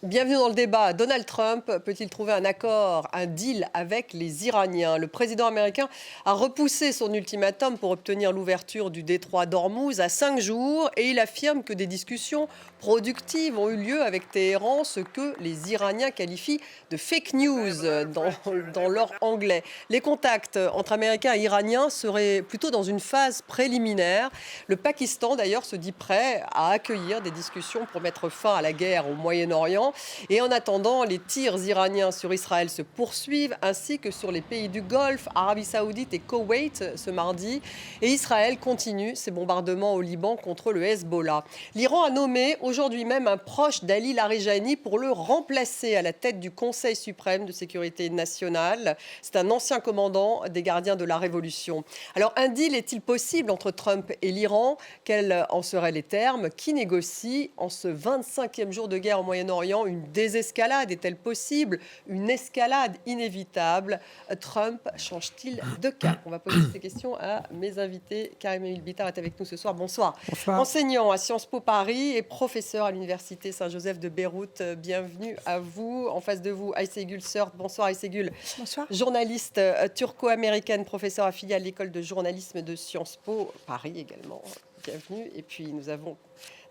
Bienvenue dans le débat. Donald Trump peut-il trouver un accord, un deal avec les Iraniens? Le président américain a repoussé son ultimatum pour obtenir l'ouverture du détroit d'Ormuz à 5 jours et il affirme que des discussions productives ont eu lieu avec Téhéran, ce que les Iraniens qualifient de fake news dans leur anglais. Les contacts entre Américains et Iraniens seraient plutôt dans une phase préliminaire. Le Pakistan d'ailleurs se dit prêt à accueillir des discussions pour mettre fin à la guerre au Moyen-Orient. Et en attendant, les tirs iraniens sur Israël se poursuivent, ainsi que sur les pays du Golfe, Arabie Saoudite et Koweït ce mardi. Et Israël continue ses bombardements au Liban contre le Hezbollah. L'Iran a nommé aujourd'hui même un proche d'Ali Larijani pour le remplacer à la tête du Conseil suprême de sécurité nationale. C'est un ancien commandant des gardiens de la Révolution. Alors, un deal est-il possible entre Trump et l'Iran? Quels en seraient les termes? Qui négocie en ce 25e jour de guerre au Moyen-Orient? Une désescalade est-elle possible? Une escalade inévitable? Trump change-t-il de cap? On va poser ces questions à mes invités. Karim Bitar est avec nous ce soir. Bonsoir. Bonsoir. Enseignant à Sciences Po Paris et professeur à l'Université Saint-Joseph de Beyrouth. Bienvenue à vous. En face de vous, Aysegül Sört. Bonsoir Aysegül. Bonsoir. Journaliste turco-américaine, professeure affiliée à l'école de journalisme de Sciences Po Paris également. Bienvenue. Et puis nous avons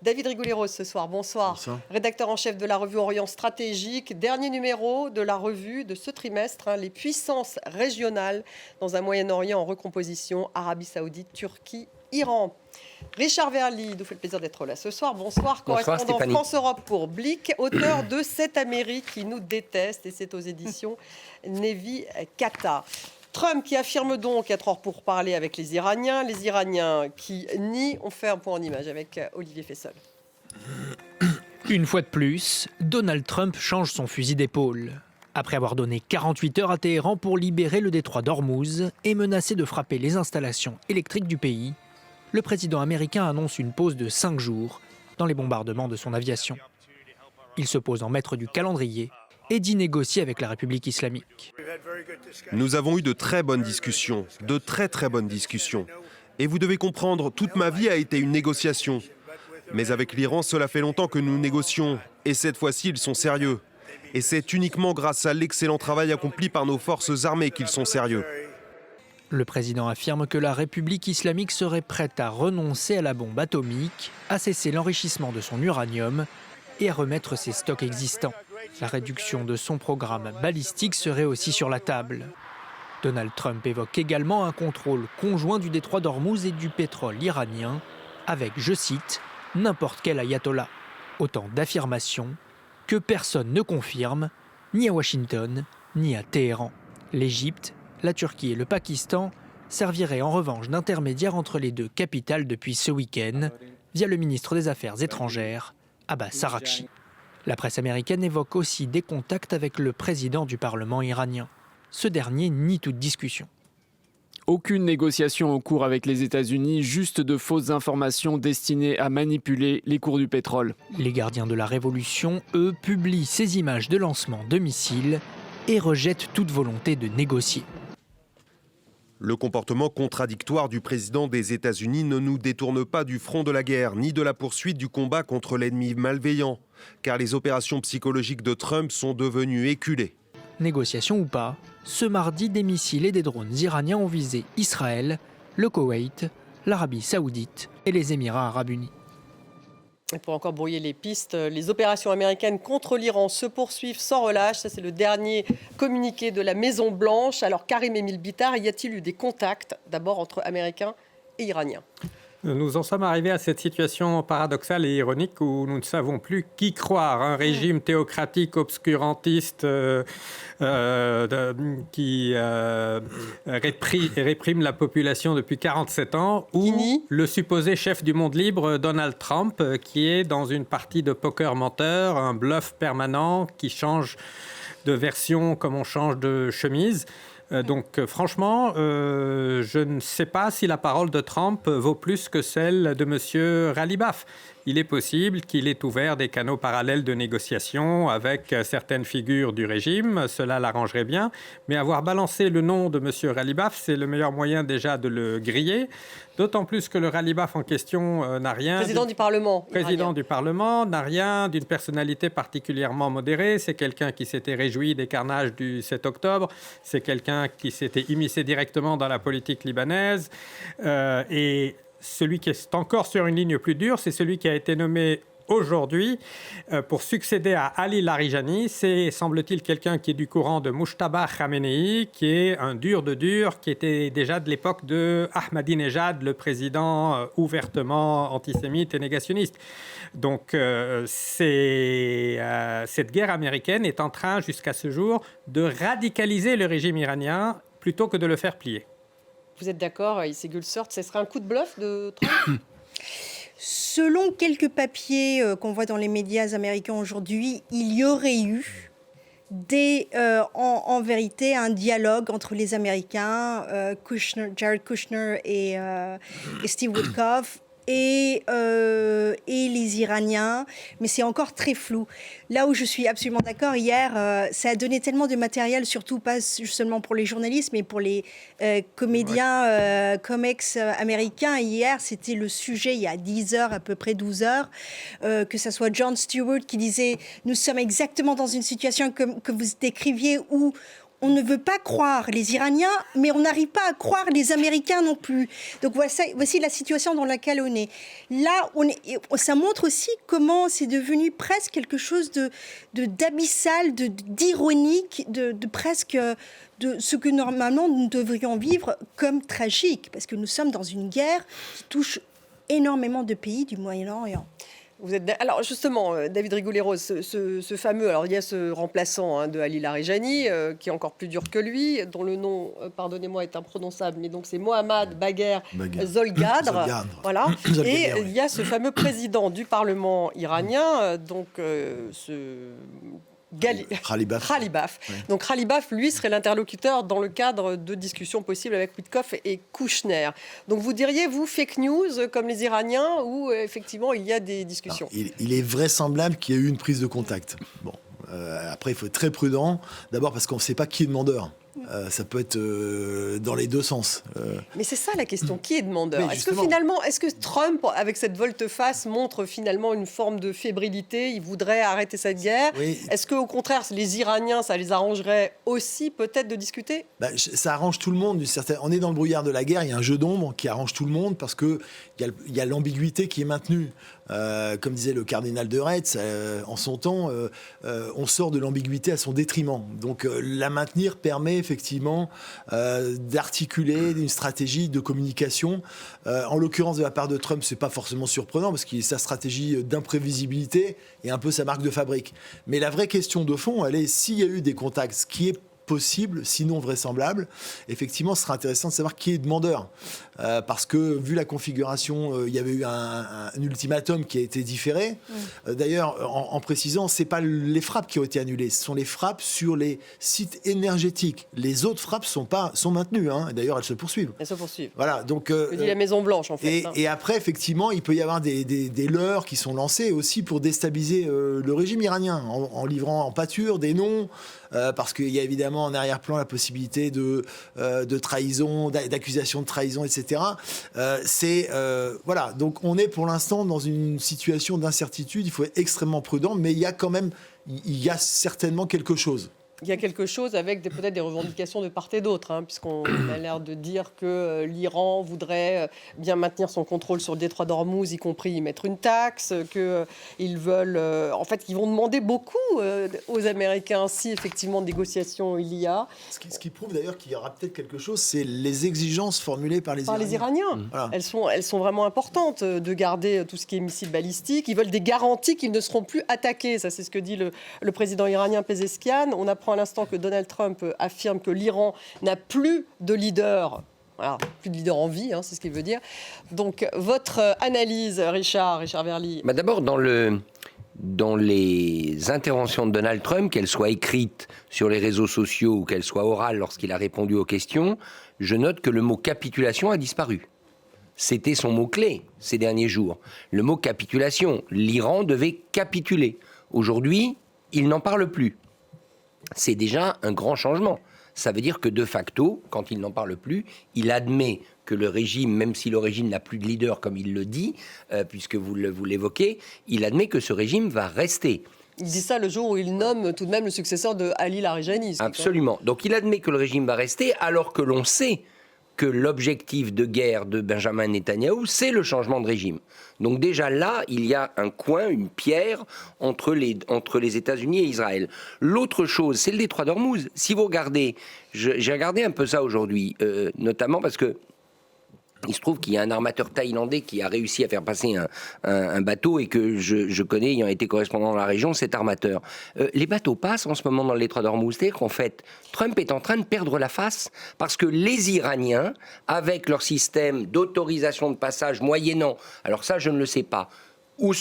David Rigouleros ce soir. Bonsoir. Bonsoir. Rédacteur en chef de la revue Orient Stratégique. Dernier numéro de la revue de ce trimestre, les puissances régionales dans un Moyen-Orient en recomposition, Arabie Saoudite, Turquie, Iran. Richard Verly nous fait le plaisir d'être là ce soir. Bonsoir, correspondant France-Europe pour Blick, auteur de Cette Amérique qui nous déteste, et c'est aux éditions Nevi Kata. Trump qui affirme donc être hors pour parler avec les Iraniens qui nient. On fait un point en image avec Olivier Fessol. Une fois de plus, Donald Trump change son fusil d'épaule. Après avoir donné 48 heures à Téhéran pour libérer le détroit d'Ormuz et menacé de frapper les installations électriques du pays, le président américain annonce une pause de 5 jours dans les bombardements de son aviation. Il se pose en maître du calendrier et dit négocier avec la République islamique. Nous avons eu de très bonnes discussions, de très très bonnes discussions. Et vous devez comprendre, toute ma vie a été une négociation. Mais avec l'Iran, cela fait longtemps que nous négocions. Et cette fois-ci, ils sont sérieux. Et c'est uniquement grâce à l'excellent travail accompli par nos forces armées qu'ils sont sérieux. Le président affirme que la République islamique serait prête à renoncer à la bombe atomique, à cesser l'enrichissement de son uranium et à remettre ses stocks existants. La réduction de son programme balistique serait aussi sur la table. Donald Trump évoque également un contrôle conjoint du détroit d'Ormuz et du pétrole iranien, avec, je cite, « n'importe quel ayatollah ». Autant d'affirmations que personne ne confirme, ni à Washington, ni à Téhéran. L'Égypte, la Turquie et le Pakistan serviraient en revanche d'intermédiaires entre les deux capitales depuis ce week-end, via le ministre des Affaires étrangères, Abbas Araghchi. La presse américaine évoque aussi des contacts avec le président du Parlement iranien. Ce dernier nie toute discussion. Aucune négociation en cours avec les États-Unis, juste de fausses informations destinées à manipuler les cours du pétrole. Les gardiens de la Révolution, eux, publient ces images de lancement de missiles et rejettent toute volonté de négocier. Le comportement contradictoire du président des États-Unis ne nous détourne pas du front de la guerre, ni de la poursuite du combat contre l'ennemi malveillant, car les opérations psychologiques de Trump sont devenues éculées. Négociation ou pas, ce mardi, des missiles et des drones iraniens ont visé Israël, le Koweït, l'Arabie Saoudite et les Émirats Arabes Unis. Et pour encore brouiller les pistes, les opérations américaines contre l'Iran se poursuivent sans relâche. Ça, c'est le dernier communiqué de la Maison-Blanche. Alors, Karim Bitar, y a-t-il eu des contacts, d'abord entre Américains et Iraniens ? Nous en sommes arrivés à cette situation paradoxale et ironique où nous ne savons plus qui croire. Un régime théocratique obscurantiste qui réprime la population depuis 47 ans, ou le supposé chef du monde libre Donald Trump qui est dans une partie de poker menteur, un bluff permanent qui change de version comme on change de chemise. Donc franchement, je ne sais pas si la parole de Trump vaut plus que celle de M. Ralibaf. il est possible qu'il ait ouvert des canaux parallèles de négociation avec certaines figures du régime. Cela l'arrangerait bien. Mais avoir balancé le nom de M. Ghalibaf, c'est le meilleur moyen déjà de le griller. D'autant plus que le Ghalibaf en question n'a rien... Président du Parlement. Président du Parlement n'a rien d'une personnalité particulièrement modérée. C'est quelqu'un qui s'était réjoui des carnages du 7 octobre. C'est quelqu'un qui s'était immiscé directement dans la politique libanaise. Et celui qui est encore sur une ligne plus dure, c'est celui qui a été nommé aujourd'hui pour succéder à Ali Larijani. C'est, semble-t-il, quelqu'un qui est du courant de Mujtaba Khamenei, qui est un dur de dur, qui était déjà de l'époque de Ahmadinejad, le président ouvertement antisémite et négationniste. Donc cette guerre américaine est en train, jusqu'à ce jour, de radicaliser le régime iranien plutôt que de le faire plier. Vous êtes d'accord, Isé Gulsert, ce serait un coup de bluff de Trump? Selon quelques papiers qu'on voit dans les médias américains aujourd'hui, il y aurait eu en vérité un dialogue entre les Américains, Jared Kushner et Steve Witkoff, et les Iraniens, mais c'est encore très flou. Là où je suis absolument d'accord, hier, ça a donné tellement de matériel, surtout pas seulement pour les journalistes, mais pour les comédiens, comics américains. Hier, c'était le sujet, il y a 10 heures, à peu près 12 heures, que ce soit Jon Stewart qui disait « Nous sommes exactement dans une situation que vous décriviez où on ne veut pas croire les Iraniens, mais on n'arrive pas à croire les Américains non plus. » Donc voici la situation dans laquelle on est. Là, ça montre aussi comment c'est devenu presque quelque chose d'abyssal, d'ironique, de presque de ce que normalement nous devrions vivre comme tragique, parce que nous sommes dans une guerre qui touche énormément de pays du Moyen-Orient. Alors justement, David Rigouleros, ce fameux, alors il y a ce remplaçant de Ali Larijani qui est encore plus dur que lui, dont le nom, pardonnez-moi, est imprononçable, mais donc c'est Mohammad Bagher Zolgadr. Voilà. Et il y a ce fameux président du Parlement iranien, donc Ghalibaf. Ouais. Donc Ghalibaf, lui, serait l'interlocuteur dans le cadre de discussions possibles avec Witkoff et Kushner. Donc vous diriez, vous, fake news comme les Iraniens, où effectivement il y a des discussions? Alors, il est vraisemblable qu'il y ait eu une prise de contact. Bon, après, il faut être très prudent. D'abord parce qu'on ne sait pas qui est demandeur. Ça peut être dans les deux sens. Mais c'est ça la question, qui est demandeur? Est-ce que Trump, avec cette volte-face, montre finalement une forme de fébrilité? Il voudrait arrêter cette guerre. Oui. Est-ce qu'au contraire, les Iraniens, ça les arrangerait aussi peut-être de discuter? Ça arrange tout le monde. On est dans le brouillard de la guerre, il y a un jeu d'ombre qui arrange tout le monde parce qu'il y a l'ambiguïté qui est maintenue. Comme disait le cardinal de Retz en son temps, on sort de l'ambiguïté à son détriment. Donc la maintenir permet effectivement d'articuler une stratégie de communication. En l'occurrence de la part de Trump, c'est pas forcément surprenant parce que sa stratégie d'imprévisibilité est un peu sa marque de fabrique. Mais la vraie question de fond, elle est s'il y a eu des contacts, ce qui est possible, sinon vraisemblable, effectivement, ce sera intéressant de savoir qui est demandeur. Parce que, vu la configuration, il y avait eu un ultimatum qui a été différé. D'ailleurs, en précisant, ce n'est pas les frappes qui ont été annulées, ce sont les frappes sur les sites énergétiques. Les autres frappes sont maintenues. Hein. D'ailleurs, elles se poursuivent. Elles se poursuivent. Voilà, donc, que dit la Maison-Blanche, en fait. Et après, effectivement, il peut y avoir des leurres qui sont lancés aussi pour déstabiliser le régime iranien, en livrant en pâture des noms, parce qu'il y a évidemment en arrière-plan la possibilité de trahison, d'accusation de trahison, etc. Voilà, donc on est pour l'instant dans une situation d'incertitude, il faut être extrêmement prudent, mais il y a certainement quelque chose. Il y a quelque chose avec peut-être des revendications de part et d'autre, puisqu'on a l'air de dire que l'Iran voudrait bien maintenir son contrôle sur le détroit d'Ormuz, y compris y mettre une taxe, qu'ils veulent... en fait, ils vont demander beaucoup aux Américains si effectivement négociation il y a. Ce qui prouve d'ailleurs qu'il y aura peut-être quelque chose, c'est les exigences formulées par les Iraniens. Voilà. Elles sont vraiment importantes de garder tout ce qui est missiles balistiques. Ils veulent des garanties qu'ils ne seront plus attaqués. Ça, c'est ce que dit le président iranien Pezeshkian. On apprend à l'instant que Donald Trump affirme que l'Iran n'a plus de leader. Voilà, plus de leader en vie, c'est ce qu'il veut dire. Donc, votre analyse, Richard Verly. D'abord, dans les interventions de Donald Trump, qu'elles soient écrites sur les réseaux sociaux ou qu'elles soient orales lorsqu'il a répondu aux questions, je note que le mot capitulation a disparu. C'était son mot-clé ces derniers jours. Le mot capitulation. L'Iran devait capituler. Aujourd'hui, il n'en parle plus. C'est déjà un grand changement. Ça veut dire que de facto, quand il n'en parle plus, il admet que le régime, même si le régime n'a plus de leader, comme il le dit, puisque vous l'évoquez, il admet que ce régime va rester. Il dit ça le jour où il nomme tout de même le successeur de Ali Larijani. Absolument. Donc il admet que le régime va rester, alors que l'on sait que l'objectif de guerre de Benjamin Netanyahou, c'est le changement de régime. Donc déjà là, il y a un coin, une pierre entre les États-Unis et Israël. L'autre chose, c'est le détroit d'Ormuz. Si vous regardez, j'ai regardé un peu ça aujourd'hui, notamment parce que il se trouve qu'il y a un armateur thaïlandais qui a réussi à faire passer un bateau et que je connais, ayant été correspondant dans la région, cet armateur. Les bateaux passent en ce moment dans le détroit d'Ormuz. C'est-à-dire qu'en fait, Trump est en train de perdre la face parce que les Iraniens, avec leur système d'autorisation de passage moyennant, alors ça je ne le sais pas, où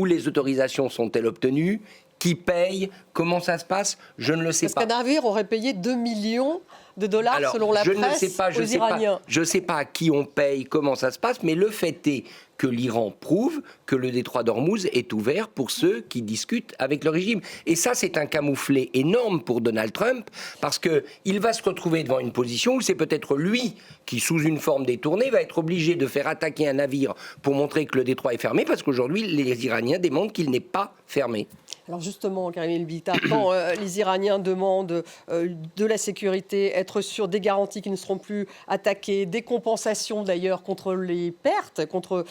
les autorisations sont-elles obtenues, qui paye, comment ça se passe, je ne le sais pas. Parce qu'un navire aurait payé 2 millions de dollars selon la presse aux Iraniens. Je ne sais pas à qui on paye, comment ça se passe, mais le fait est que l'Iran prouve que le détroit d'Ormuz est ouvert pour ceux qui discutent avec le régime. Et ça, c'est un camouflet énorme pour Donald Trump, parce qu'il va se retrouver devant une position où c'est peut-être lui qui, sous une forme détournée, va être obligé de faire attaquer un navire pour montrer que le détroit est fermé, parce qu'aujourd'hui, les Iraniens démontrent qu'il n'est pas fermé. Alors justement, Karim El-Bitar, quand les Iraniens demandent de la sécurité, être sûrs des garanties qui ne seront plus attaquées, des compensations d'ailleurs contre les pertes, contre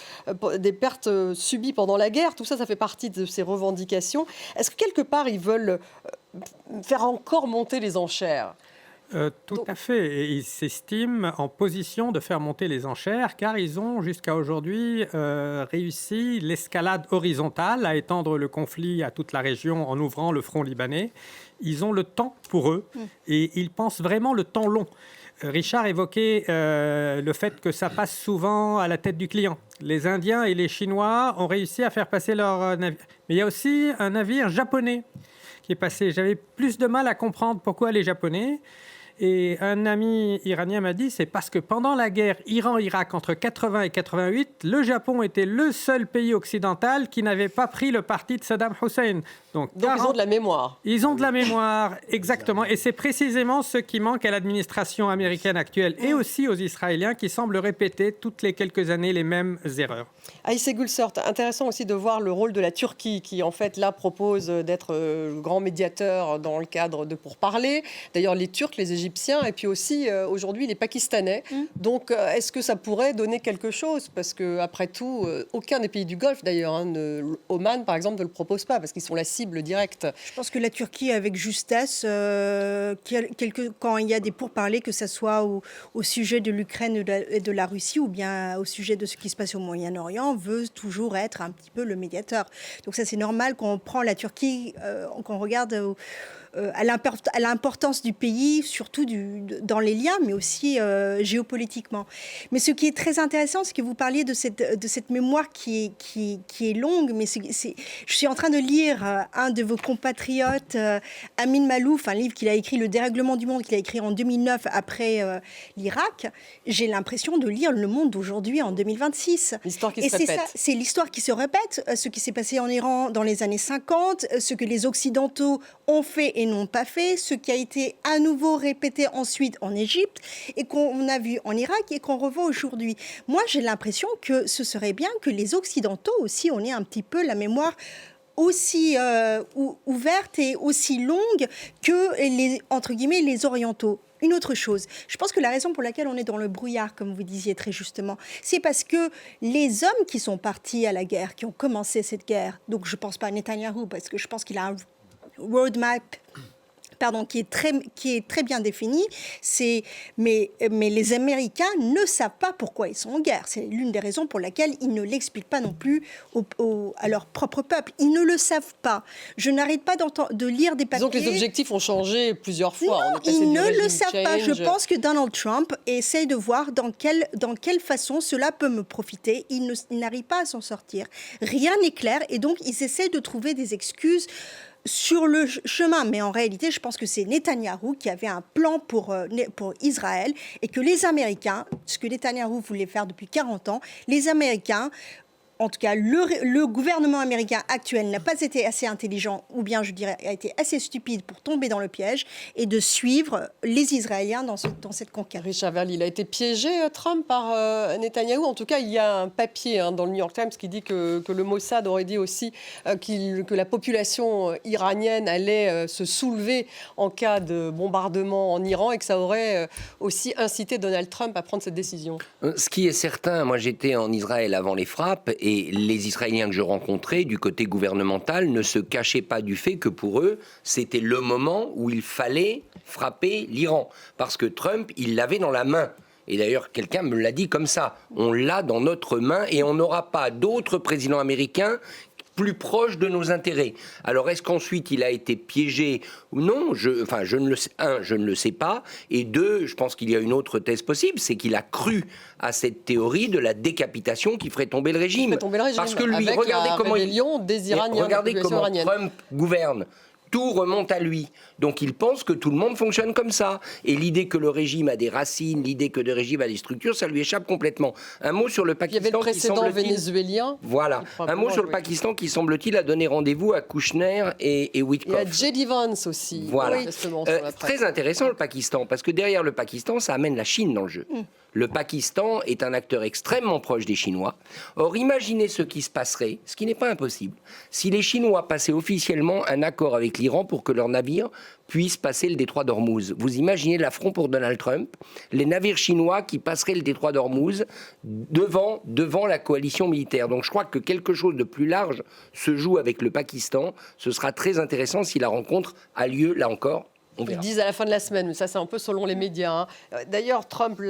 des pertes subies pendant la guerre, tout ça, ça fait partie de ces revendications. Est-ce que quelque part, ils veulent faire encore monter les enchères ? Tout à fait. Et ils s'estiment en position de faire monter les enchères car ils ont jusqu'à aujourd'hui réussi l'escalade horizontale à étendre le conflit à toute la région en ouvrant le front libanais. Ils ont le temps pour eux et ils pensent vraiment le temps long. Richard évoquait le fait que ça passe souvent à la tête du client. Les Indiens et les Chinois ont réussi à faire passer leur navire. Mais il y a aussi un navire japonais qui est passé. J'avais plus de mal à comprendre pourquoi les Japonais. Et un ami iranien m'a dit, c'est parce que pendant la guerre Iran-Irak entre 80 et 88, le Japon était le seul pays occidental qui n'avait pas pris le parti de Saddam Hussein. Donc ils ont de la mémoire. Ils ont de la mémoire, exactement. Et c'est précisément ce qui manque à l'administration américaine actuelle et aussi aux Israéliens qui semblent répéter toutes les quelques années les mêmes erreurs. Aïssé Gulsert, intéressant aussi de voir le rôle de la Turquie qui en fait là propose d'être le grand médiateur dans le cadre de pourparlers. D'ailleurs les Turcs, les Égyptiens et puis aussi aujourd'hui les Pakistanais. Donc est-ce que ça pourrait donner quelque chose ? Parce qu'après tout, aucun des pays du Golfe d'ailleurs, Oman par exemple ne le propose pas parce qu'ils sont la cible directe. Je pense que la Turquie avec justesse, quand il y a des pourparlers, que ce soit au sujet de l'Ukraine et de la Russie ou bien au sujet de ce qui se passe au Moyen-Orient, veut toujours être un petit peu le médiateur. Donc ça c'est normal qu'on prend la Turquie, qu'on regarde à l'importance du pays, surtout dans les liens, mais aussi géopolitiquement. Mais ce qui est très intéressant, c'est que vous parliez de cette mémoire qui est longue, mais je suis en train de lire un de vos compatriotes, Amin Malouf, un livre qu'il a écrit, Le dérèglement du monde, qu'il a écrit en 2009 après l'Irak. J'ai l'impression de lire le monde d'aujourd'hui en 2026. L'histoire qui se répète. C'est l'histoire qui se répète, ce qui s'est passé en Iran dans les années 50, ce que les Occidentaux ont fait et n'ont pas fait, ce qui a été à nouveau répété ensuite en Égypte et qu'on a vu en Irak et qu'on revoit aujourd'hui. Moi, j'ai l'impression que ce serait bien que les Occidentaux aussi, on ait un petit peu la mémoire aussi ouverte et aussi longue que entre guillemets, les Orientaux. Une autre chose, je pense que la raison pour laquelle on est dans le brouillard, comme vous disiez très justement, c'est parce que les hommes qui sont partis à la guerre, qui ont commencé cette guerre, donc je ne pense pas à Netanyahou, parce que je pense qu'il a un roadmap qui est très bien défini, mais les Américains ne savent pas pourquoi ils sont en guerre. C'est l'une des raisons pour laquelle ils ne l'expliquent pas non plus à leur propre peuple. Ils ne le savent pas. Je n'arrête pas de lire des papiers. Disons que les objectifs ont changé plusieurs fois. Non, ils ne le savent pas. Je pense que Donald Trump essaye de voir dans quelle façon cela peut me profiter. Il n'arrive pas à s'en sortir. Rien n'est clair et donc ils essaient de trouver des excuses sur le chemin. Mais en réalité, je pense que c'est Netanyahou qui avait un plan pour Israël et que les Américains, ce que Netanyahou voulait faire depuis 40 ans, les Américains, en tout cas, le gouvernement américain actuel n'a pas été assez intelligent, ou bien, je dirais, a été assez stupide pour tomber dans le piège et de suivre les Israéliens dans cette conquête. Richard Verly, il a été piégé, Trump, par Netanyahou. En tout cas, il y a un papier dans le New York Times qui dit que le Mossad aurait dit aussi que la population iranienne allait se soulever en cas de bombardement en Iran et que ça aurait aussi incité Donald Trump à prendre cette décision. Ce qui est certain, moi j'étais en Israël avant les frappes, et les Israéliens que je rencontrais du côté gouvernemental ne se cachaient pas du fait que pour eux, c'était le moment où il fallait frapper l'Iran. Parce que Trump, il l'avait dans la main. Et d'ailleurs, quelqu'un me l'a dit comme ça. On l'a dans notre main et on n'aura pas d'autres présidents américains plus proche de nos intérêts. Alors, est-ce qu'ensuite il a été piégé ou non? Je ne le sais. Je ne le sais pas. Et deux, je pense qu'il y a une autre thèse possible, c'est qu'il a cru à cette théorie de la décapitation qui ferait tomber le régime. Parce que lui, regardez comment des Iraniens, regardez comment Trump gouverne. Tout remonte à lui. Donc il pense que tout le monde fonctionne comme ça. Et l'idée que le régime a des racines, l'idée que le régime a des structures, ça lui échappe complètement. Un mot sur le Pakistan. Il y avait le précédent vénézuélien. Voilà. Un mot sur le Pakistan qui, semble-t-il, a donné rendez-vous à Kouchner et Witkoff. Il y a J.D. Vance aussi. Voilà. Très intéressant le Pakistan, parce que derrière le Pakistan, ça amène la Chine dans le jeu. Le Pakistan est un acteur extrêmement proche des Chinois. Or, imaginez ce qui se passerait, ce qui n'est pas impossible, si les Chinois passaient officiellement un accord avec l'Iran pour que leurs navires puissent passer le détroit d'Ormuz. Vous imaginez l'affront pour Donald Trump, les navires chinois qui passeraient le détroit d'Ormuz devant la coalition militaire. Donc je crois que quelque chose de plus large se joue avec le Pakistan. Ce sera très intéressant si la rencontre a lieu, là encore. Ils disent à la fin de la semaine, mais ça c'est un peu selon les médias. D'ailleurs, Trump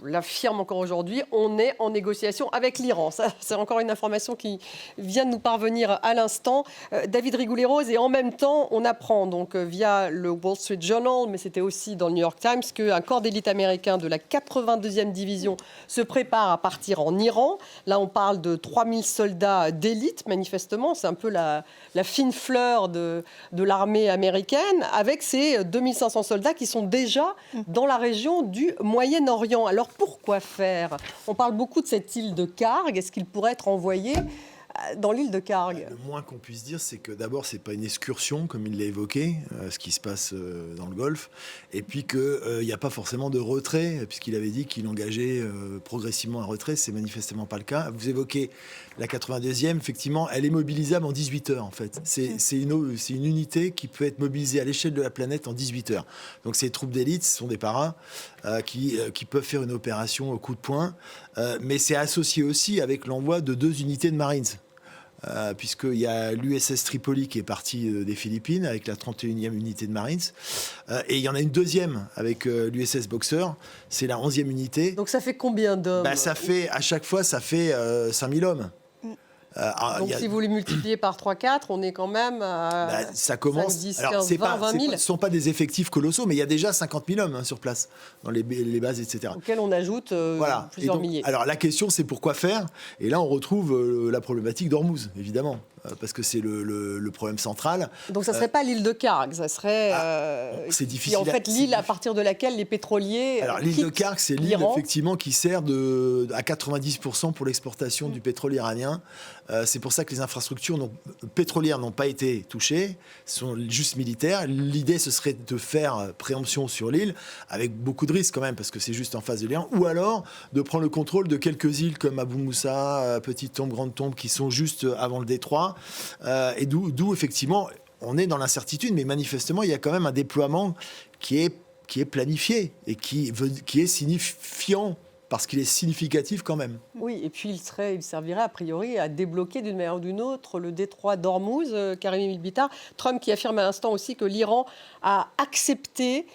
l'affirme encore aujourd'hui, on est en négociation avec l'Iran. Ça, c'est encore une information qui vient de nous parvenir à l'instant. David Rigoulet-Rose, et en même temps, on apprend donc via le Wall Street Journal, mais c'était aussi dans le New York Times, qu'un corps d'élite américain de la 82e division se prépare à partir en Iran. Là, on parle de 3000 soldats d'élite, manifestement. C'est un peu la fine fleur de l'armée américaine, avec ces 2500 soldats qui sont déjà dans la région du Moyen-Orient. Alors pourquoi faire? On parle beaucoup de cette île de Karg. Est-ce qu'il pourrait être envoyé dans l'île de Karg? Le moins qu'on puisse dire, c'est que d'abord, c'est pas une excursion, comme il l'a évoqué, ce qui se passe dans le Golfe, et puis qu'il n'y a pas forcément de retrait, puisqu'il avait dit qu'il engageait progressivement un retrait. C'est manifestement pas le cas. Vous évoquez la 82e, effectivement, elle est mobilisable en 18 heures, en fait. C'est une unité qui peut être mobilisée à l'échelle de la planète en 18 heures. Donc ces troupes d'élite, ce sont des paras qui peuvent faire une opération au coup de poing, mais c'est associé aussi avec l'envoi de 2 unités de Marines. Puisqu'il y a l'USS Tripoli qui est partie des Philippines avec la 31e unité de Marines. Et il y en a une deuxième avec l'USS Boxer, c'est la 11e unité. Donc ça fait combien d'hommes? À chaque fois, ça fait 5000 hommes. Donc si vous les multipliez par 3-4, on est quand même à ça commence. 5, 10, alors, 15, 20 000. Ce ne sont pas des effectifs colossaux, mais il y a déjà 50 000 hommes sur place, dans les bases, etc. Auxquels on ajoute plusieurs milliers. Alors la question, c'est pourquoi faire? Et là, on retrouve la problématique d'Ormuz, évidemment. Parce que c'est le problème central. Donc ça ne serait pas l'île de Karg, ça serait c'est difficile. En fait, l'île à partir de laquelle les pétroliers. Alors l'île de Karg, c'est l'île effectivement qui sert à 90% pour l'exportation du pétrole iranien. C'est pour ça que les infrastructures pétrolières n'ont pas été touchées, sont juste militaires. L'idée, ce serait de faire préemption sur l'île, avec beaucoup de risques quand même, parce que c'est juste en face de l'Iran, ou alors de prendre le contrôle de quelques îles comme Abu Moussa, Petite Tombe, Grande Tombe, qui sont juste avant le détroit. Et d'où effectivement on est dans l'incertitude, mais manifestement il y a quand même un déploiement qui est planifié et qui est signifiant parce qu'il est significatif quand même. Oui, et puis il servirait a priori à débloquer d'une manière ou d'une autre le détroit d'Ormuz. Karim El-Bitar, Trump qui affirme à l'instant aussi que l'Iran a accepté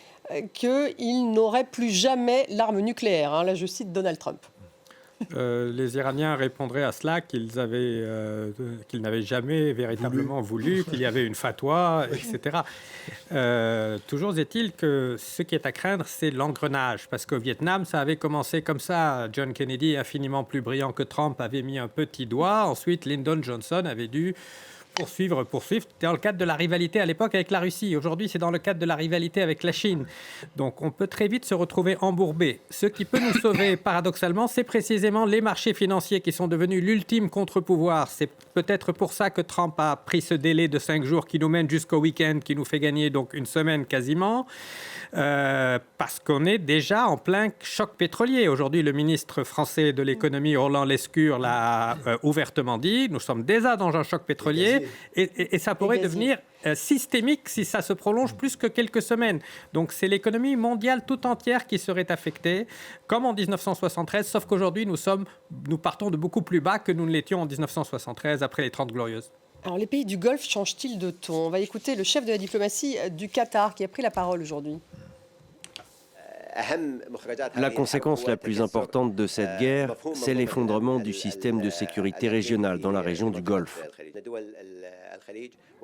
qu'il n'aurait plus jamais l'arme nucléaire. Là je cite Donald Trump. Les Iraniens répondraient à cela qu'ils n'avaient jamais véritablement voulu, qu'il y avait une fatwa, etc. Toujours est-il que ce qui est à craindre, c'est l'engrenage. Parce qu'au Vietnam, ça avait commencé comme ça. John Kennedy, infiniment plus brillant que Trump, avait mis un petit doigt. Ensuite, Lyndon Johnson avait dû poursuivre. C'était dans le cadre de la rivalité à l'époque avec la Russie. Aujourd'hui, c'est dans le cadre de la rivalité avec la Chine. Donc, on peut très vite se retrouver embourbé. Ce qui peut nous sauver, paradoxalement, c'est précisément les marchés financiers qui sont devenus l'ultime contre-pouvoir. C'est peut-être pour ça que Trump a pris ce délai de 5 jours qui nous mène jusqu'au week-end, qui nous fait gagner donc une semaine quasiment, parce qu'on est déjà en plein choc pétrolier. Aujourd'hui, le ministre français de l'économie, Roland Lescure, l'a ouvertement dit. Nous sommes déjà dans un choc pétrolier et ça pourrait devenir systémique si ça se prolonge plus que quelques semaines. Donc c'est l'économie mondiale tout entière qui serait affectée, comme en 1973, sauf qu'aujourd'hui nous partons de beaucoup plus bas que nous ne l'étions en 1973 après les 30 Glorieuses. Alors les pays du Golfe changent-ils de ton ? On va écouter le chef de la diplomatie du Qatar qui a pris la parole aujourd'hui. La conséquence la plus importante de cette guerre, c'est l'effondrement du système de sécurité régional dans la région du Golfe.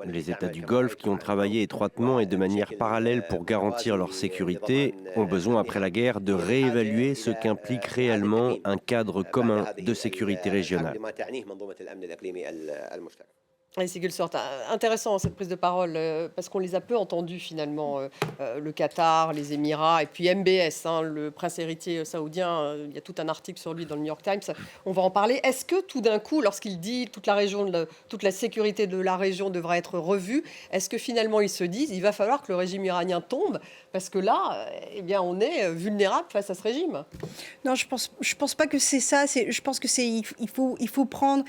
Les États du Golfe, qui ont travaillé étroitement et de manière parallèle pour garantir leur sécurité, ont besoin après la guerre de réévaluer ce qu'implique réellement un cadre commun de sécurité régionale. Et Sigurd Sort, intéressant cette prise de parole, parce qu'on les a peu entendus finalement, le Qatar, les Émirats, et puis MBS, le prince héritier saoudien, il y a tout un article sur lui dans le New York Times, on va en parler. Est-ce que tout d'un coup, lorsqu'il dit toute la sécurité de la région devra être revue, est-ce que finalement ils se disent il va falloir que le régime iranien tombe, parce que là, on est vulnérable face à ce régime? Non, je pense pas que c'est ça. Je pense que il faut prendre.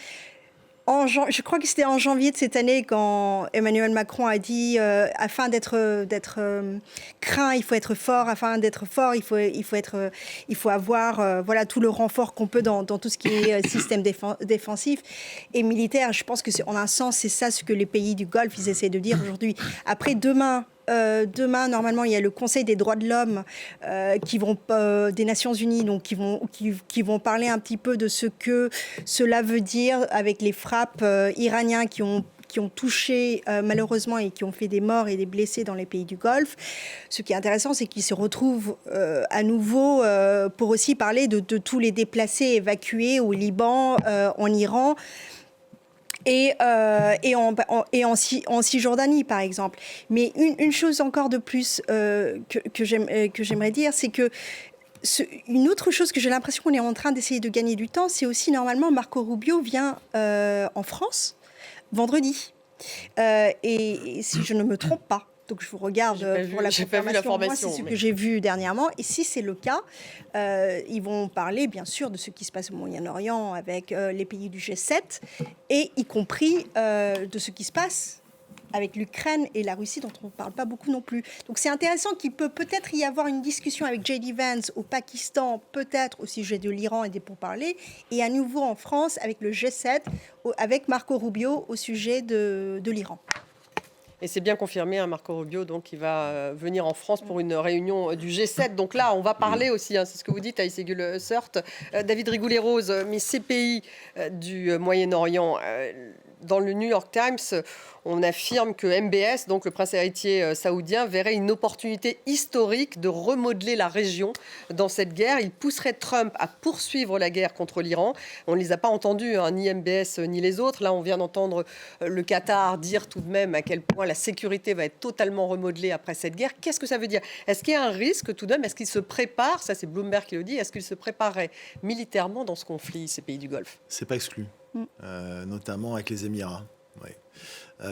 Je crois que c'était en janvier de cette année quand Emmanuel Macron a dit afin d'être craint, il faut être fort. Afin d'être fort, il faut avoir tout le renfort qu'on peut dans tout ce qui est système défensif et militaire. Je pense que en un sens, c'est ça ce que les pays du Golfe ils essaient de dire aujourd'hui. Après demain, normalement, il y a le Conseil des droits de l'homme des Nations Unies, donc qui vont parler un petit peu de ce que cela veut dire avec les frappes iraniennes qui ont touché malheureusement et qui ont fait des morts et des blessés dans les pays du Golfe. Ce qui est intéressant, c'est qu'ils se retrouvent à nouveau pour aussi parler de tous les déplacés évacués au Liban, en Iran. Et en Cisjordanie, par exemple. Mais une chose encore de plus que j'aimerais dire, c'est que une autre chose que j'ai l'impression qu'on est en train d'essayer de gagner du temps, c'est aussi normalement Marco Rubio vient en France vendredi. Et si je ne me trompe pas, donc je vous regarde pour la confirmation. Moi, c'est ce que j'ai vu dernièrement. Et si c'est le cas, ils vont parler bien sûr de ce qui se passe au Moyen-Orient avec les pays du G7 et y compris de ce qui se passe avec l'Ukraine et la Russie dont on ne parle pas beaucoup non plus. Donc c'est intéressant qu'il peut-être y avoir une discussion avec J.D. Vance au Pakistan, peut-être au sujet de l'Iran et des pourparlers, et à nouveau en France avec le G7, avec Marco Rubio au sujet de l'Iran. Et c'est bien confirmé, Marco Rubio, donc, qui va venir en France pour une réunion du G7. Donc là, on va parler aussi, c'est ce que vous dites, Aïssegul Sört, David Rigoulet-Rose, mais ces pays du Moyen-Orient, dans le New York Times, on affirme que MBS, donc le prince héritier saoudien, verrait une opportunité historique de remodeler la région dans cette guerre. Il pousserait Trump à poursuivre la guerre contre l'Iran. On ne les a pas entendus, ni MBS ni les autres. Là, on vient d'entendre le Qatar dire tout de même à quel point la sécurité va être totalement remodelée après cette guerre. Qu'est-ce que ça veut dire ? Est-ce qu'il y a un risque tout de même ? Est-ce qu'ils se préparent ? Ça, c'est Bloomberg qui le dit. Est-ce qu'ils se préparaient militairement dans ce conflit, ces pays du Golfe ? C'est pas exclu, notamment avec les Émirats. Oui.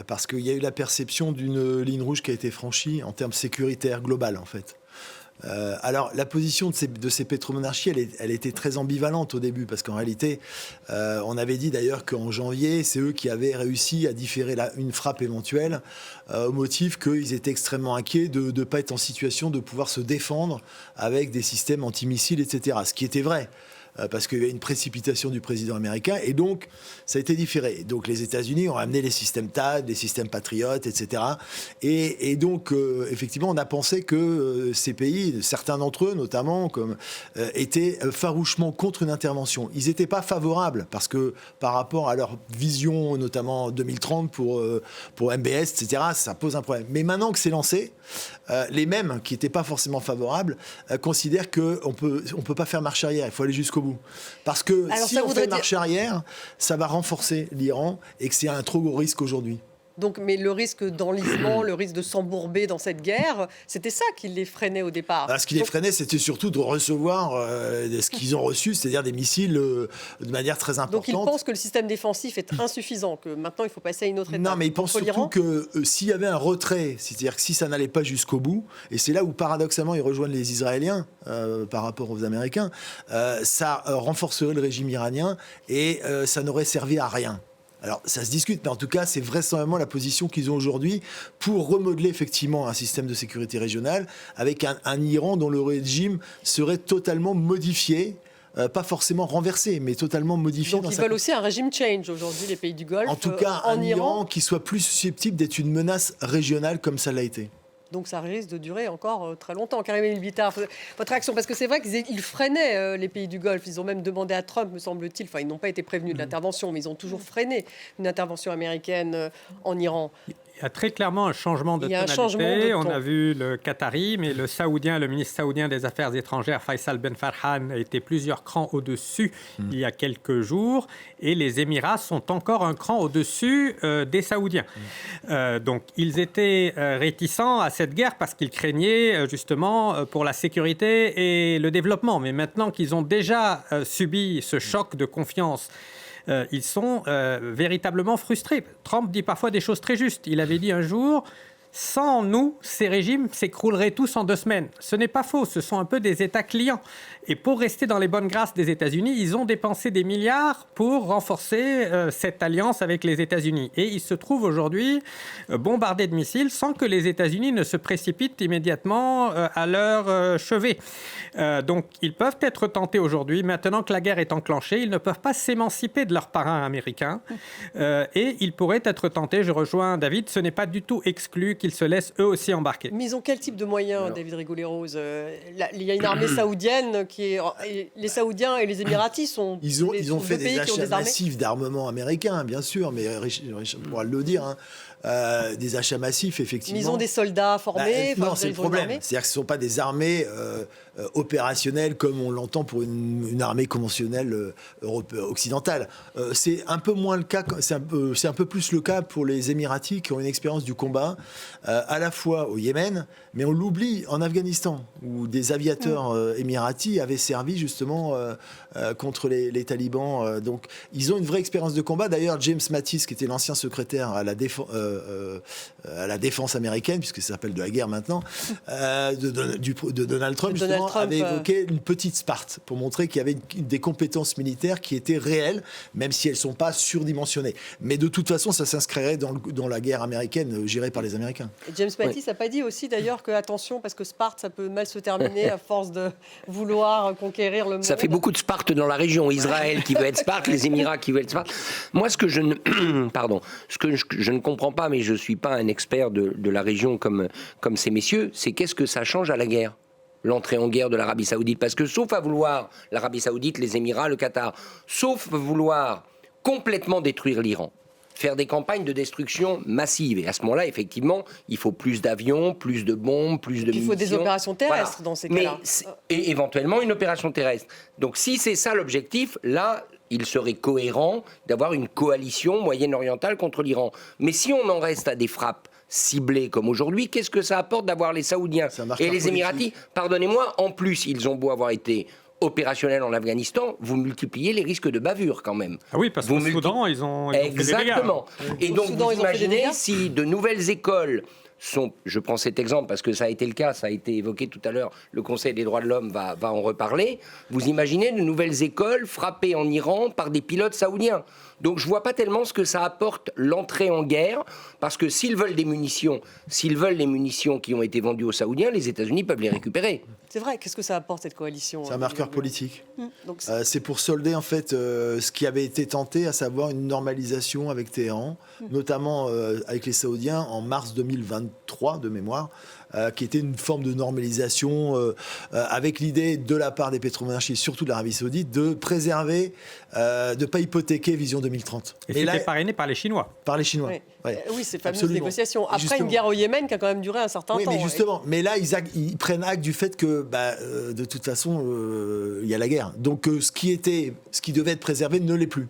Parce qu'il y a eu la perception d'une ligne rouge qui a été franchie en termes sécuritaires global, en fait. Alors, la position de ces pétromonarchies, elle était très ambivalente au début, parce qu'en réalité, on avait dit d'ailleurs qu'en janvier, c'est eux qui avaient réussi à différer une frappe éventuelle, au motif qu'ils étaient extrêmement inquiets de ne pas être en situation de pouvoir se défendre avec des systèmes antimissiles, etc. Ce qui était vrai. Parce qu'il y a une précipitation du président américain, et donc ça a été différé. Donc les États-Unis ont amené les systèmes THAAD, les systèmes Patriot, etc. Et donc, effectivement, on a pensé que ces pays, certains d'entre eux notamment, étaient farouchement contre une intervention. Ils n'étaient pas favorables, parce que par rapport à leur vision, notamment 2030 pour MBS, etc., ça pose un problème. Mais maintenant que c'est lancé, les mêmes qui n'étaient pas forcément favorables considèrent qu'on peut pas faire marche arrière, il faut aller jusqu'au jusqu'au bout. Parce que Alors, si ça on voudrait fait marche arrière, ça va renforcer l'Iran et que c'est un trop gros risque aujourd'hui. Donc, mais le risque d'enlisement, le risque de s'embourber dans cette guerre, c'était ça qui les freinait au départ. Ce qui les freinait, c'était surtout de recevoir ce qu'ils ont reçu, c'est-à-dire des missiles de manière très importante. Donc ils pensent que le système défensif est insuffisant, que maintenant il faut passer à une autre étape. Non, mais ils pensent surtout que s'il y avait un retrait, c'est-à-dire que si ça n'allait pas jusqu'au bout, et c'est là où paradoxalement ils rejoignent les Israéliens par rapport aux Américains, ça renforcerait le régime iranien et ça n'aurait servi à rien. Alors, ça se discute, mais en tout cas, c'est vraisemblablement la position qu'ils ont aujourd'hui pour remodeler effectivement un système de sécurité régionale avec un Iran dont le régime serait totalement modifié, pas forcément renversé, mais totalement modifié. Donc, ils veulent aussi un régime change aujourd'hui, les pays du Golfe. En tout cas, un Iran qui soit plus susceptible d'être une menace régionale comme ça l'a été. Donc ça risque de durer encore très longtemps. Karim El Bitar, votre réaction, parce que c'est vrai qu'ils freinaient les pays du Golfe. Ils ont même demandé à Trump, me semble-t-il, enfin ils n'ont pas été prévenus de l'intervention, mais ils ont toujours freiné une intervention américaine en Iran. Il y a très clairement un changement de tonalité. On a vu le Qatari, mais le Saoudien, le ministre saoudien des Affaires étrangères, Faisal Ben Farhan, a été plusieurs crans au-dessus il y a quelques jours. Et les Émirats sont encore un cran au-dessus des Saoudiens. Donc, ils étaient réticents à cette guerre parce qu'ils craignaient justement pour la sécurité et le développement. Mais maintenant qu'ils ont déjà subi ce choc de confiance, ils sont véritablement frustrés. Trump dit parfois des choses très justes. Il avait dit un jour, sans nous, ces régimes s'écrouleraient tous en 2 semaines. Ce n'est pas faux, ce sont un peu des États clients. Et pour rester dans les bonnes grâces des États-Unis, ils ont dépensé des milliards pour renforcer cette alliance avec les États-Unis. Et ils se trouvent aujourd'hui bombardés de missiles sans que les États-Unis ne se précipitent immédiatement à leur chevet. Donc ils peuvent être tentés aujourd'hui, maintenant que la guerre est enclenchée, ils ne peuvent pas s'émanciper de leurs parrains américains. Et ils pourraient être tentés, je rejoins David, ce n'est pas du tout exclu qu'ils se laissent eux aussi embarquer. Mais ils ont quel type de moyens, David Rigoulet-Rose ? Il y a une armée saoudienne qui est... Les Saoudiens et les Émiratis sont... Ils ont fait des achats massifs d'armement américain, bien sûr, mais Richard pourra le dire, hein. Des achats massifs, effectivement. Mais ils ont des soldats formés. Non, c'est le problème. C'est-à-dire que ce ne sont pas des armées opérationnelles comme on l'entend pour une armée conventionnelle occidentale. C'est un peu moins le cas, c'est un peu plus le cas pour les Émiratis qui ont une expérience du combat à la fois au Yémen, mais on l'oublie en Afghanistan, où des aviateurs émiratis avaient servi justement contre les talibans. Donc ils ont une vraie expérience de combat. D'ailleurs, James Mattis, qui était l'ancien secrétaire à la défense américaine, puisque ça s'appelle de la guerre maintenant, de Donald Trump, justement, avait évoqué une petite Sparte pour montrer qu'il y avait des compétences militaires qui étaient réelles, même si elles ne sont pas surdimensionnées. Mais de toute façon, ça s'inscrirait dans la guerre américaine gérée par les Américains. Et James Mattis n'a pas dit aussi d'ailleurs que, attention, parce que Sparte, ça peut mal se terminer à force de vouloir conquérir le monde. Ça fait beaucoup de Sparte dans la région. Israël qui veut être Sparte, les Émirats qui veulent être Sparte. Moi, ce que je ne comprends pas, mais je ne suis pas un expert de la région comme ces messieurs, c'est qu'est-ce que ça change à la guerre ? L'entrée en guerre de l'Arabie Saoudite. Parce que sauf à vouloir l'Arabie Saoudite, les Émirats, le Qatar, sauf vouloir complètement détruire l'Iran, faire des campagnes de destruction massive. Et à ce moment-là, effectivement, il faut plus d'avions, plus de bombes, plus de munitions. Il faut des opérations terrestres dans ces cas-là. Et éventuellement une opération terrestre. Donc si c'est ça l'objectif, là, il serait cohérent d'avoir une coalition moyenne-orientale contre l'Iran. Mais si on en reste à des frappes ciblées comme aujourd'hui, qu'est-ce que ça apporte d'avoir les Saoudiens et les Émiratis ? Pardonnez-moi, en plus, ils ont beau avoir été opérationnels en Afghanistan, vous multipliez les risques de bavure quand même. Ah oui, parce qu'au Soudan, ils ont Exactement. fait des dégâts. Et donc, vous imaginez si de nouvelles écoles sont, je prends cet exemple parce que ça a été le cas, ça a été évoqué tout à l'heure, le Conseil des droits de l'homme va en reparler, vous imaginez de nouvelles écoles frappées en Iran par des pilotes saoudiens. Donc je ne vois pas tellement ce que ça apporte l'entrée en guerre, parce que s'ils veulent les munitions qui ont été vendues aux Saoudiens, les États-Unis peuvent les récupérer. C'est vrai, qu'est-ce que ça apporte cette coalition ? C'est un marqueur politique. Donc, c'est pour solder en fait ce qui avait été tenté, à savoir une normalisation avec Téhéran, notamment avec les Saoudiens en mars 2022. 2023 de mémoire, qui était une forme de normalisation avec l'idée de la part des pétromonarchies, surtout de l'Arabie Saoudite, de préserver, de ne pas hypothéquer Vision 2030. Et c'était parrainé par les Chinois. Par les Chinois. Oui, Ouais. oui, ces fameuses Absolument. négociations. Après Justement. une guerre au Yémen qui a quand même duré un certain temps. Oui, mais justement, mais là, ils prennent acte du fait que, de toute façon, il y a la guerre. Donc, ce qui devait être préservé ne l'est plus.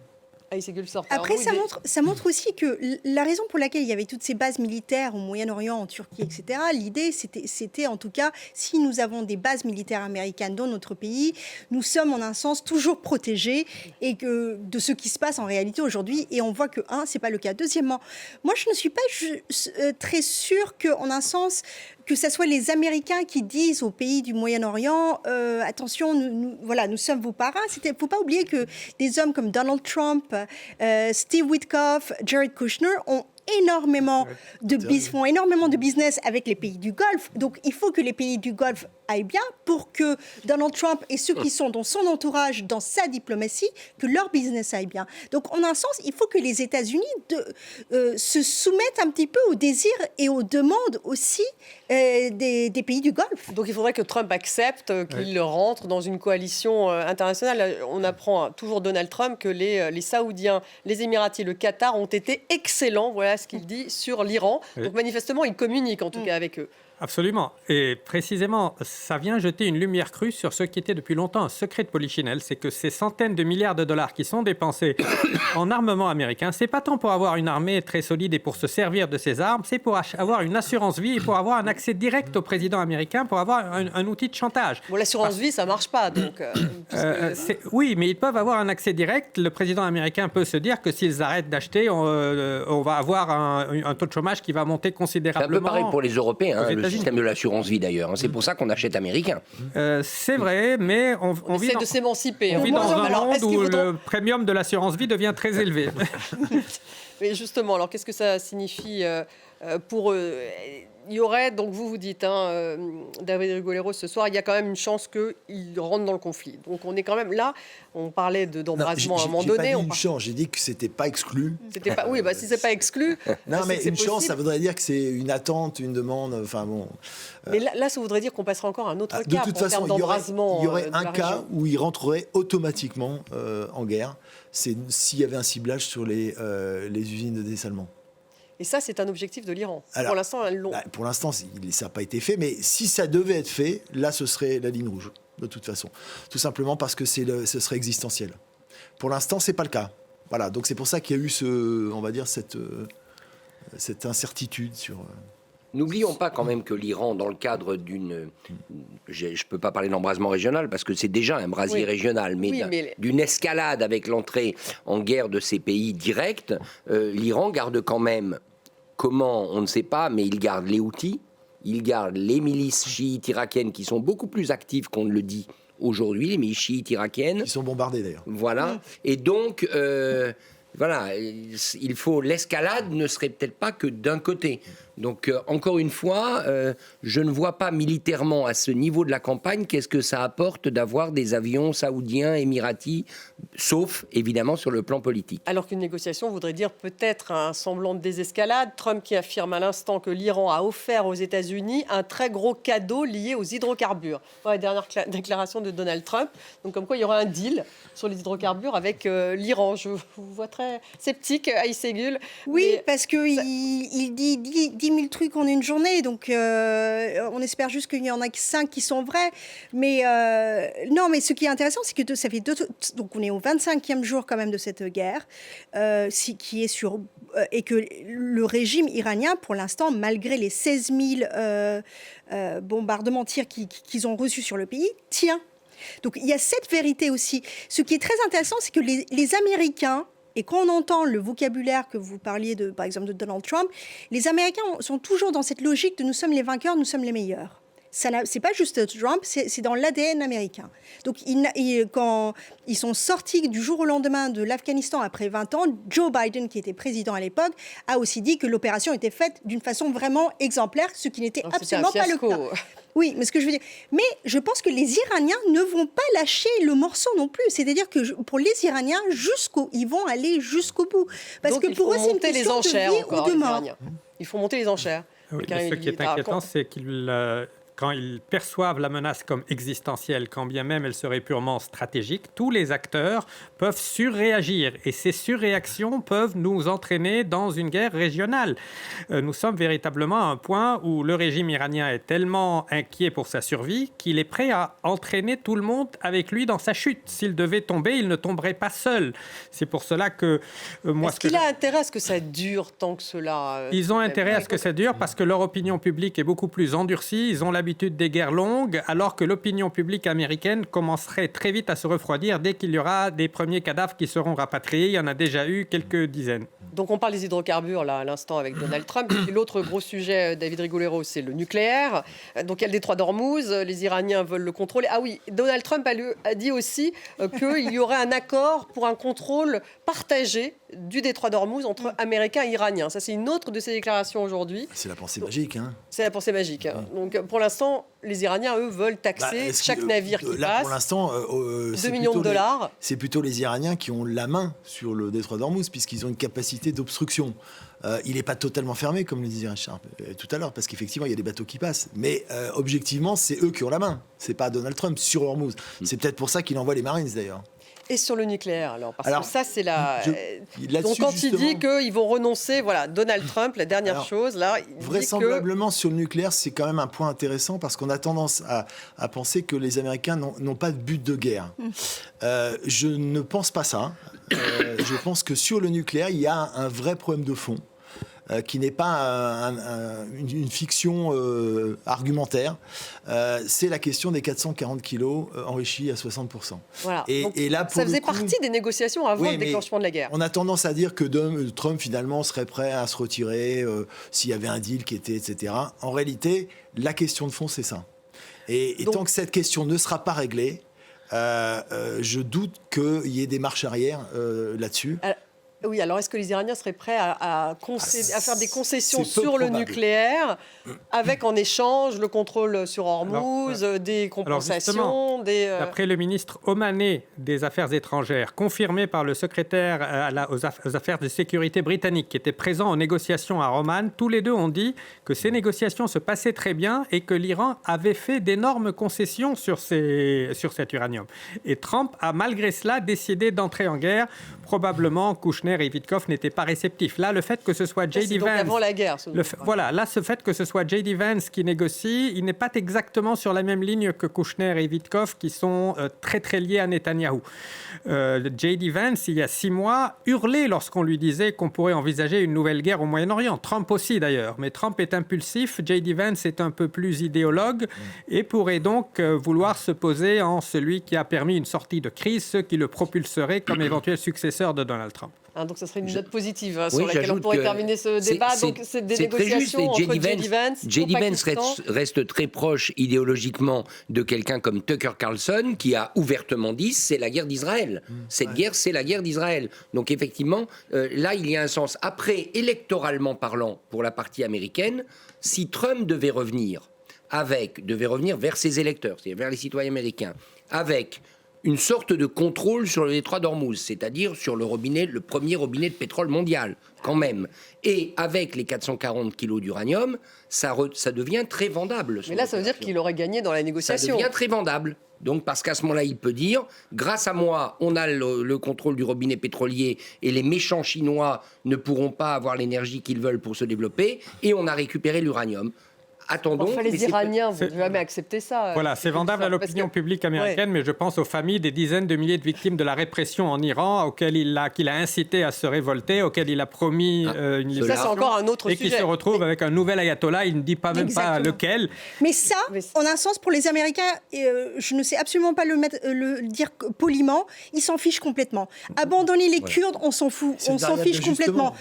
Après, ça montre aussi que la raison pour laquelle il y avait toutes ces bases militaires au Moyen-Orient, en Turquie, etc., l'idée, c'était en tout cas, si nous avons des bases militaires américaines dans notre pays, nous sommes en un sens toujours protégés et que, de ce qui se passe en réalité aujourd'hui. Et on voit que, c'est pas le cas. Deuxièmement, moi, je ne suis pas très sûre qu'en un sens, que ce soit les Américains qui disent aux pays du Moyen-Orient, attention, nous sommes vos parrains. Il ne faut pas oublier que des hommes comme Donald Trump, Steve Witkoff, Jared Kushner font énormément de business avec les pays du Golfe. Donc, il faut que les pays du Golfe aillent bien pour que Donald Trump et ceux qui sont dans son entourage, dans sa diplomatie, que leur business aille bien. Donc, en un sens, il faut que les États-Unis se soumettent un petit peu aux désirs et aux demandes aussi des pays du Golfe. Donc, il faudrait que Trump accepte qu'il rentre dans une coalition internationale. On apprend toujours Donald Trump que les Saoudiens, les Émiratis, le Qatar ont été excellents. Voilà ce qu'il dit sur l'Iran. Donc, manifestement, il communique en tout cas avec eux. Absolument. Et précisément, ça vient jeter une lumière crue sur ce qui était depuis longtemps un secret de Polichinelle, c'est que ces centaines de milliards de dollars qui sont dépensés en armement américain, c'est pas tant pour avoir une armée très solide et pour se servir de ces armes, c'est pour avoir une assurance vie et pour avoir un accès direct au président américain, pour avoir un outil de chantage. Bon, l'assurance vie, ça marche pas, donc... Oui, mais ils peuvent avoir un accès direct. Le président américain peut se dire que s'ils arrêtent d'acheter, on va avoir un taux de chômage qui va monter considérablement. C'est un peu pareil pour les Européens, le système de l'assurance vie d'ailleurs. C'est pour ça qu'on achète américain. C'est vrai, mais on vit de s'émanciper. On vit dans un monde où le premium de l'assurance vie devient très élevé. Mais justement, alors qu'est-ce que ça signifie pour eux? Il y aurait, donc vous dites, David Rigolero, ce soir, il y a quand même une chance qu'ils rentrent dans le conflit. Donc on est quand même là, on parlait d'embrasement à un moment donné. J'ai pas dit une chance, j'ai dit que c'était pas exclu. Oui, si c'est pas exclu. Non, mais une chance, ça voudrait dire que c'est une attente, une demande, enfin bon. Mais là, ça voudrait dire qu'on passerait encore à un autre cas. De toute façon, il y aurait un cas où ils rentreraient automatiquement en guerre, c'est s'il y avait un ciblage sur les usines de dessalement. Et ça, c'est un objectif de l'Iran. Pour l'instant, pour l'instant, ça n'a pas été fait, mais si ça devait être fait, là, ce serait la ligne rouge, de toute façon. Tout simplement parce que ce serait existentiel. Pour l'instant, ce n'est pas le cas. Voilà, donc c'est pour ça qu'il y a eu cette incertitude sur... N'oublions pas quand même que l'Iran, dans le cadre d'une... Je ne peux pas parler d'embrasement régional parce que c'est déjà un brasier régional, mais d'une escalade avec l'entrée en guerre de ces pays directs, l'Iran garde quand même, comment, on ne sait pas, mais il garde les Houthis, il garde les milices chiites irakiennes qui sont beaucoup plus actives qu'on ne le dit aujourd'hui, les milices chiites irakiennes. Qui sont bombardées d'ailleurs. Voilà, et donc... voilà, l'escalade ne serait peut-être pas que d'un côté. Donc, encore une fois, je ne vois pas militairement à ce niveau de la campagne qu'est-ce que ça apporte d'avoir des avions saoudiens, émiratis, sauf évidemment sur le plan politique. Alors qu'une négociation voudrait dire peut-être un semblant de désescalade. Trump qui affirme à l'instant que l'Iran a offert aux États-Unis un très gros cadeau lié aux hydrocarbures. Voilà la dernière déclaration de Donald Trump. Donc, comme quoi il y aura un deal sur les hydrocarbures avec l'Iran. Je vous vois très sceptique, Aïssa Gull. Oui, parce qu'il dit 10 000 trucs en une journée, donc on espère juste qu'il y en a que 5 qui sont vrais. Mais non, mais ce qui est intéressant, c'est que ça fait donc on est au 25e jour quand même de cette guerre, qui est sur et que le régime iranien, pour l'instant, malgré les 16 000 bombardements, tirs qu'ils ont reçus sur le pays, tient. Donc il y a cette vérité aussi. Ce qui est très intéressant, c'est que les Américains, et quand on entend le vocabulaire que vous parliez par exemple de Donald Trump, les Américains sont toujours dans cette logique de nous sommes les vainqueurs, nous sommes les meilleurs. C'est pas juste Trump, c'est dans l'ADN américain. Donc quand ils sont sortis du jour au lendemain de l'Afghanistan après 20 ans, Joe Biden, qui était président à l'époque, a aussi dit que l'opération était faite d'une façon vraiment exemplaire, ce qui n'était absolument pas le cas. Oui, mais ce que je veux dire, mais je pense que les Iraniens ne vont pas lâcher le morceau non plus. C'est-à-dire que pour les Iraniens, ils vont aller jusqu'au bout, parce donc, que pour eux, c'est une question de vie ou de mort. Il faut monter les enchères. Oui, ce qui est inquiétant, c'est quand ils perçoivent la menace comme existentielle, quand bien même elle serait purement stratégique, tous les acteurs peuvent surréagir. Et ces surréactions peuvent nous entraîner dans une guerre régionale. Nous sommes véritablement à un point où le régime iranien est tellement inquiet pour sa survie qu'il est prêt à entraîner tout le monde avec lui dans sa chute. S'il devait tomber, il ne tomberait pas seul. C'est pour cela que Est-ce qu'il a intérêt à ce que ça dure tant que cela Ils ont intérêt à ce que ça dure parce que leur opinion publique est beaucoup plus endurcie. Ils ont l'habitude des guerres longues, alors que l'opinion publique américaine commencerait très vite à se refroidir dès qu'il y aura des premiers cadavres qui seront rapatriés. Il y en a déjà eu quelques dizaines. Donc on parle des hydrocarbures là à l'instant avec Donald Trump. Et l'autre gros sujet, David Rigolero, c'est le nucléaire. Donc il y a le détroit d'Ormuz, les Iraniens veulent le contrôler. Ah oui, Donald Trump a dit aussi qu'il y aurait un accord pour un contrôle partagé du détroit d'Ormuz entre Américains et Iraniens. Ça, c'est une autre de ses déclarations aujourd'hui. C'est la pensée magique. C'est la pensée magique. Donc pour l'instant, les Iraniens, eux, veulent taxer chaque navire qui passe. Pour l'instant, 2 millions de dollars. C'est plutôt les Iraniens qui ont la main sur le détroit d'Ormuz, puisqu'ils ont une capacité d'obstruction. Il n'est pas totalement fermé, comme le disait Richard tout à l'heure, parce qu'effectivement, il y a des bateaux qui passent. Mais objectivement, c'est eux qui ont la main. C'est pas Donald Trump sur Ormuz. C'est peut-être pour ça qu'il envoie les Marines, d'ailleurs. Et sur le nucléaire, alors, parce que ça, c'est la... Donc, quand il dit qu'ils vont renoncer, voilà, Donald Trump, la dernière chose, là... Vraisemblablement, sur le nucléaire, c'est quand même un point intéressant, parce qu'on a tendance à penser que les Américains n'ont pas de but de guerre. Je ne pense pas ça. Je pense que sur le nucléaire, il y a un vrai problème de fond. Qui n'est pas une fiction argumentaire. C'est la question des 440 kilos enrichis à 60%. Voilà. Et là, ça faisait partie des négociations avant le déclenchement de la guerre. On a tendance à dire que Trump, finalement, serait prêt à se retirer s'il y avait un deal qui était, etc. En réalité, la question de fond, c'est ça. Et donc, tant que cette question ne sera pas réglée, je doute qu'il y ait des marches arrière là-dessus. Oui, alors est-ce que les Iraniens seraient prêts à faire des concessions sur le nucléaire, avec en échange le contrôle sur Ormuz, des compensations D'après le ministre omanais des Affaires étrangères, confirmé par le secrétaire aux Affaires de sécurité britannique, qui était présent aux négociations à Oman, tous les deux ont dit que ces négociations se passaient très bien et que l'Iran avait fait d'énormes concessions sur cet uranium. Et Trump a malgré cela décidé d'entrer en guerre. Probablement, Kouchner et Witkoff n'étaient pas réceptifs. Là, le fait que ce soit J.D. Vance... avant la guerre. Ce fait que ce soit J.D. Vance qui négocie, il n'est pas exactement sur la même ligne que Kouchner et Witkoff, qui sont très, très liés à Netanyahou. J.D. Vance, il y a 6 mois, hurlait lorsqu'on lui disait qu'on pourrait envisager une nouvelle guerre au Moyen-Orient. Trump aussi, d'ailleurs. Mais Trump est impulsif, J.D. Vance est un peu plus idéologue et pourrait donc vouloir se poser en celui qui a permis une sortie de crise, ce qui le propulserait comme éventuel successeur de Donald Trump. Donc ça serait une note positive sur laquelle on pourrait terminer ce débat. Donc c'est des négociations entre J.D. Vance. J.D. Vance reste très proche idéologiquement de quelqu'un comme Tucker Carlson, qui a ouvertement dit c'est la guerre d'Israël. Cette guerre, c'est la guerre d'Israël. Donc effectivement, là il y a un sens. Après, électoralement parlant, pour la partie américaine, si Trump devait revenir vers ses électeurs, c'est-à-dire vers les citoyens américains, avec une sorte de contrôle sur le détroit d'Ormuz, c'est-à-dire sur le premier robinet de pétrole mondial, quand même. Et avec les 440 kilos d'uranium, ça devient très vendable. Mais là, ça veut dire qu'il aurait gagné dans la négociation. Ça devient très vendable. Donc, parce qu'à ce moment-là, il peut dire, grâce à moi, on a le contrôle du robinet pétrolier et les méchants Chinois ne pourront pas avoir l'énergie qu'ils veulent pour se développer, et on a récupéré l'uranium. Attendons. Enfin, les Iraniens vont jamais accepter ça. Voilà, c'est vendable à l'opinion publique américaine, mais je pense aux familles des dizaines de milliers de victimes de la répression en Iran, qu'il a incité à se révolter, auxquelles il a promis une libération. Ça, c'est encore un autre sujet. Et qui se retrouve avec un nouvel ayatollah, il ne dit pas même pas lequel. Mais ça, en un sens, pour les Américains, je ne sais absolument pas le dire poliment, ils s'en fichent complètement. Abandonner les Kurdes, on s'en fout, on s'en fiche complètement.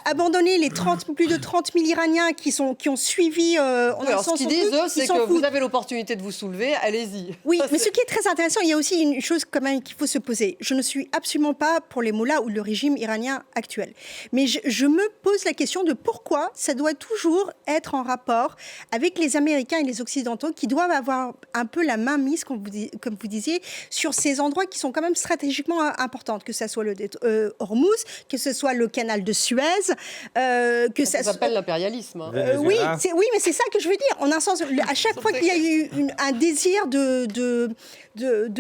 Abandonner les plus de 30 000 Iraniens qui ont suivi Alors, ce qu'ils disent, eux, c'est que vous avez l'opportunité de vous soulever, allez-y. Oui, mais ce qui est très intéressant, il y a aussi une chose quand même qu'il faut se poser. Je ne suis absolument pas pour les mollahs ou le régime iranien actuel. Mais je me pose la question de pourquoi ça doit toujours être en rapport avec les Américains et les Occidentaux qui doivent avoir un peu la main mise, comme vous disiez, sur ces endroits qui sont quand même stratégiquement importants, que ce soit le Hormuz, que ce soit le canal de Suez, que ça s'appelle l'impérialisme. Oui, mais c'est ça que je veux dire. En un sens, à chaque fois qu'il y a eu un désir de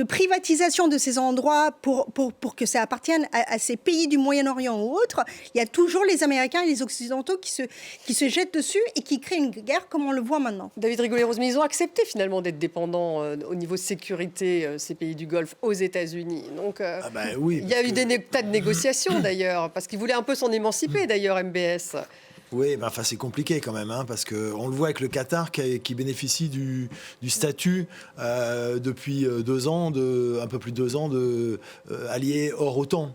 privatisation de ces endroits pour que ça appartienne à ces pays du Moyen-Orient ou autres, il y a toujours les Américains et les Occidentaux qui se jettent dessus et qui créent une guerre comme on le voit maintenant. David Rigoulet-Rose, mais ils ont accepté finalement d'être dépendants au niveau sécurité, ces pays du Golfe, aux États-Unis. Donc oui, il y a eu des tas de négociations d'ailleurs, parce qu'ils voulaient un peu s'en émanciper d'ailleurs, MBS. Oui, c'est compliqué quand même, parce qu'on le voit avec le Qatar qui bénéficie du statut depuis 2 ans, un peu plus de 2 ans, allié hors OTAN.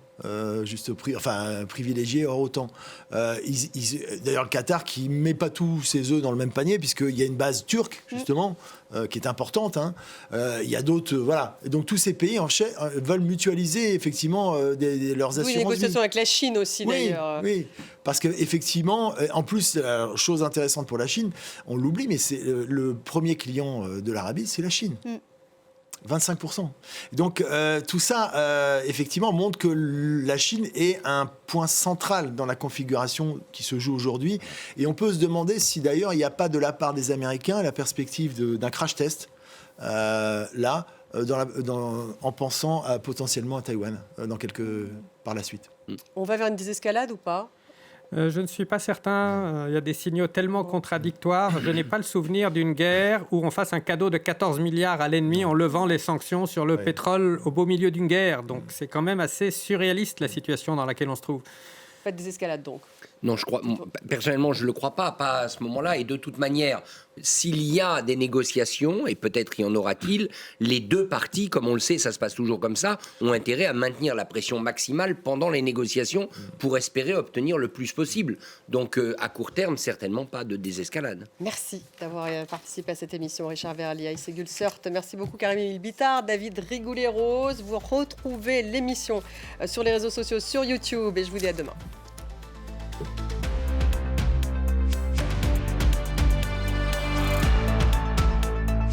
Privilégié hors OTAN. D'ailleurs, le Qatar qui ne met pas tous ses œufs dans le même panier, puisqu'il y a une base turque, justement, qui est importante. Il y a d'autres... voilà. Et donc, tous ces pays veulent mutualiser, effectivement, leurs assurances. Oui, les négociations avec la Chine aussi, d'ailleurs. Oui, parce qu'effectivement, en plus, chose intéressante pour la Chine, on l'oublie, mais c'est le premier client de l'Arabie, c'est la Chine. 25%. Donc tout ça, effectivement, montre que la Chine est un point central dans la configuration qui se joue aujourd'hui. Et on peut se demander si d'ailleurs il n'y a pas de la part des Américains la perspective d'un crash test, en pensant potentiellement à Taïwan par la suite. On va vers une désescalade ou pas ? Je ne suis pas certain. Il y a des signaux tellement contradictoires. Je n'ai pas le souvenir d'une guerre où on fasse un cadeau de 14 milliards à l'ennemi en levant les sanctions sur le pétrole au beau milieu d'une guerre. Donc c'est quand même assez surréaliste la situation dans laquelle on se trouve. Pas de désescalade donc. Non, personnellement, je ne le crois pas à ce moment-là. Et de toute manière, s'il y a des négociations, et peut-être y en aura-t-il, les deux parties, comme on le sait, ça se passe toujours comme ça, ont intérêt à maintenir la pression maximale pendant les négociations pour espérer obtenir le plus possible. Donc, à court terme, certainement pas de désescalade. Merci d'avoir participé à cette émission, Richard Verly, Aïssé Sört. Merci beaucoup, Karim Bittard, David Rigoulet-Rose. Vous retrouvez l'émission sur les réseaux sociaux, sur YouTube, et je vous dis à demain.